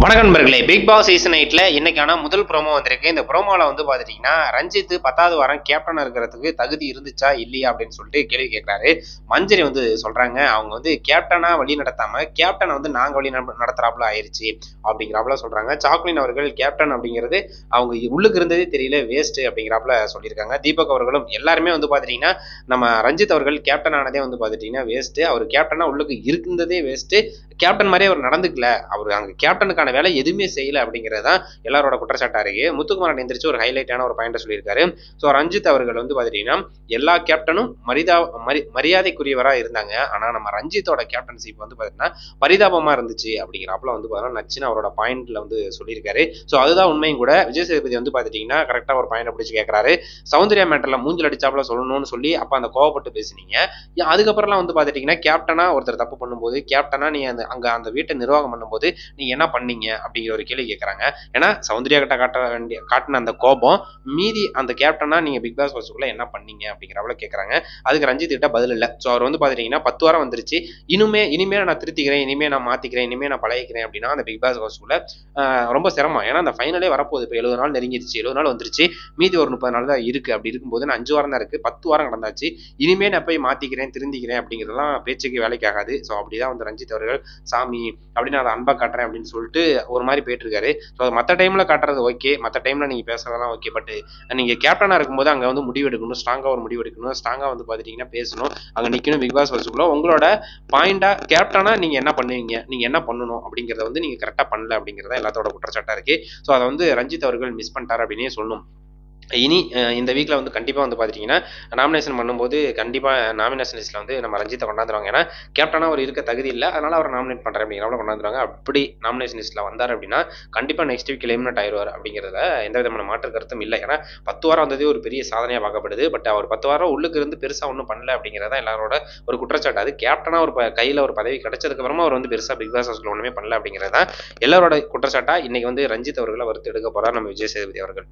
வணக்கம் நண்பர்களே, big Boss season 8ல இன்னைக்கான முதல் ப்ரோமோ வந்திருக்கு. இந்த ப்ரோமோல பாத்துட்டீங்கன்னா, ரஞ்சித் 10வது வாரம் கேப்டனா இருக்கிறதுக்கு தகுதி இருந்துச்சா? இல்லையா? அப்படின்னு சொல்லிட்டு கேள்வி கேட்கிறாரு. மஞ்சரி சொல்றாங்க, அவங்க கேப்டனா வழி நடத்தாம, கேப்டன நாங்க வழி நடத்துறாப்புல ஆயிருச்சு அப்படிங்கிறாப்புல சொல்றாங்க. சாக்லின் அவர்கள் கேப்டன் அப்படிங்கிறது அவங்க உள்ளுக்கு இருந்ததே தெரியல, வேஸ்ட் அப்படிங்கிறாப்புல சொல்லியிருக்காங்க. தீபக் அவர்களும் எல்லாருமே பாத்துட்டீங்கன்னா, நம்ம ரஞ்சித் அவர்கள் கேப்டன் ஆனதே பாத்துட்டீங்கன்னா வேஸ்ட். அவர் கேப்டனா உள்ளுக்கு இருந்ததே வேஸ்ட். கேப்டன் மாதிரியே அவர் நடந்துக்கல. அவர் அங்க கேப்டனுக்கான வேலை எதுவுமே செய்யல அப்படிங்கிறது தான் எல்லாரோட குற்றச்சாட்டா இருக்கு. முத்துக்குமாரன் எந்திரிச்சு ஒரு ஹைலைட்டான ஒரு பாயிண்ட் சொல்லியிருக்காரு. ஸோ ரஞ்சித் அவர்கள் பாத்தீங்கன்னா எல்லா கேப்டனும் மரியாதைக்குரியவரா இருந்தாங்க. ஆனா நம்ம ரஞ்சித்தோட கேப்டன்ஷிப் பாத்தீங்கன்னா பரிதாபமா இருந்துச்சு அப்படிங்கிறப்பல பாத்தீங்கன்னா நச்சுன்னு அவரோட பாயிண்ட்ல சொல்லியிருக்காரு. ஸோ அதுதான் உண்மையும் கூட. விஜய் சேதுபதி பாத்துட்டீங்கன்னா கரெக்டா ஒரு பாயிண்ட் பிடிச்சு கேட்கறாரு. சௌந்தர்யா மேட்டர்ல மூஞ்சில் அடிச்சாப்புல சொல்லணும்னு சொல்லி அப்ப அந்த கோவப்பட்டு பேசுனீங்க. அதுக்கப்புறம்லாம் பாத்துட்டீங்கன்னா கேப்டனா ஒருத்தர் தப்பு பண்ணும்போது, கேப்டனா நீ அந்த வீட்டை நிர்வாகம் பண்ணும்போது நீங்க என்ன பண்ணீங்க அப்படிங்கிற ஒரு கேள்வி கேட்கறாங்க. ஏன்னா சௌந்தர்யா கிட்ட காட்டின அந்த கோபம் மீதி அந்த கேப்டனா நீங்க பிக் பாஸ் ஹவுஸ்க்குள்ள என்ன பண்ணீங்க அப்படிங்கிறவள கேட்கறாங்க. அதுக்கு ரஞ்சித் கிட்ட பதில் இல்ல. ஸோ அவர் பாத்துட்டீங்கன்னா 10 வாரம் வந்துருச்சு. இனிமே நான் திருத்திக்கிறேன், இனிமே நான் மாத்திக்கிறேன், இனிமே நான் பழகிக்கிறேன் அப்படின்னா அந்த பிக் பாஸ் ஹவுஸ்க்குள்ள ரொம்ப சிரமம். ஏன்னா அந்த ஃபைனலே வரப்போகுது. இப்போ 70 நாள் நெருங்கிடுச்சு, 70 நாள் வந்துருச்சு, மீதி ஒரு 30 நாள் தான் இருக்கு. அப்படி இருக்கும்போது நான் 5 வாரம் தான் இருக்கு, 10 வாரம் கடந்தாச்சு, இனிமே நான் போய் மாத்திக்கிறேன், திருந்திக்கிறேன் அப்படிங்கிறதெல்லாம் பேச்சுக்கு வேலைக்கு ஆகாது. ஸோ அப்படிதான் ரஞ்சித் அவர்கள் சாமி அப்படின்னு அதை அன்பா காட்டுறேன் அப்படின்னு சொல்லிட்டு ஒரு மாதிரி போயிட்டு இருக்காரு. ஸோ மற்ற டைம்ல காட்டுறது ஓகே, மற்ற டைம்ல நீங்க பேசுறதெல்லாம் ஓகே, பட் நீங்க கேப்டனா இருக்கும்போது அங்க முடிவு எடுக்கணும், ஸ்ட்ராங்கா ஒரு முடிவு எடுக்கணும், ஸ்ட்ராங்கா பாத்துட்டீங்கன்னா பேசணும், அங்க நிக்கணும். பிக் பாஸ் ஹவுஸ்க்குள்ள உங்களோட பாயிண்டா கேப்டனா நீங்க என்ன பண்ணுவீங்க, நீங்க என்ன பண்ணணும் அப்படிங்கறத நீங்க கரெக்டா பண்ணல அப்படிங்கறத எல்லாத்தோட குற்றச்சாட்டா இருக்கு. ஸோ அதை ரஞ்சித் அவர்கள் மிஸ் பண்ணிட்டாரு அப்படின்னே சொல்லணும். இனி இந்த வீக்ல கண்டிப்பா பாத்துட்டீங்கன்னா நாமினேஷன் பண்ணும்போது கண்டிப்பா நாமினேஷன் லிஸ்ட்ல நம்ம ரஞ்சித்தை கொண்டாந்துருவாங்க. ஏன்னா கேப்டனா அவர் இருக்க தகுதி இல்லை, அதனால அவர் நாமினேட் பண்றேன் அப்படிங்கிறவங்கள கொண்டாந்துருவாங்க. அப்படி நாமினேஷன் லிஸ்ட்ல வந்தார் அப்படின்னா கண்டிப்பா நெக்ஸ்ட் வீக் எலிமினேட் ஆயிடுவார் அப்படிங்கிறதுல எந்த விதமான மாற்று கருத்தும் இல்லை. ஏன்னா 10 வாரம் வந்ததே ஒரு பெரிய சாதனையா பார்க்கப்படுது. பட் அவர் 10 வாரம் உள்ளுக்கு இருந்து பெருசா ஒன்றும் பண்ணல அப்படிங்கிறதா எல்லாரோட ஒரு குற்றச்சாட்டு. அது கேப்டனா ஒரு கையில ஒரு பதவி கிடைச்சதுக்கு அப்புறமா அவர் பெருசா பிக் பாஸ் ஹவுஸ்ல ஒண்ணுமே பண்ணல அப்படிங்கிறதா எல்லாரோட குற்றச்சாட்டா இன்னைக்கு ரஞ்சித் அவர்களை வறுத்து எடுக்க போறார் நம்ம விஜய் சேதுபதி அவர்கள்.